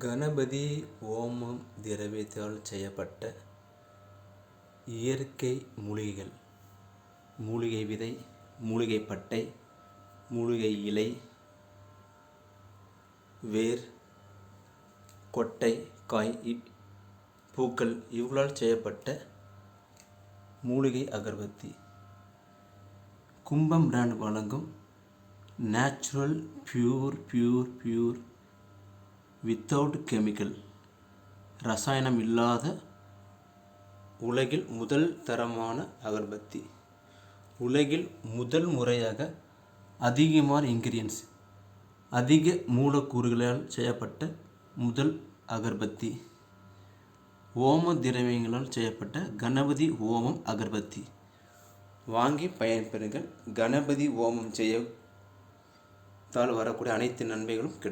கணபதி ஹோமம் திரவியத்தால் செய்யப்பட்ட இயற்கை மூலிகைகள். மூலிகை விதை, மூலிகை பட்டை, மூலிகை இலை, வேர், கொட்டை, காய், பூக்கள் இவர்களால் செய்யப்பட்ட மூலிகை அகர்பத்தி. கும்பம் பிராண்ட் வழங்கும் நேச்சுரல் பியூர் வித்தவுட் கெமிக்கல், ரசாயனம் இல்லாத உலகில் முதல் தரமான அகர்பத்தி. உலகில் முதல் முறையாக அதிகமான இன்கிரியன்ஸ், அதிக மூலக்கூறுகளால் செய்யப்பட்ட முதல் அகர்பத்தி. ஓம திரவியங்களால் செய்யப்பட்ட கணபதி ஓமம் அகர்பத்தி வாங்கி பயன்பெறுங்கள். கணபதி ஓமம் செய்யத்தால் வரக்கூடிய அனைத்து நன்மைகளும் கிடைக்கும்.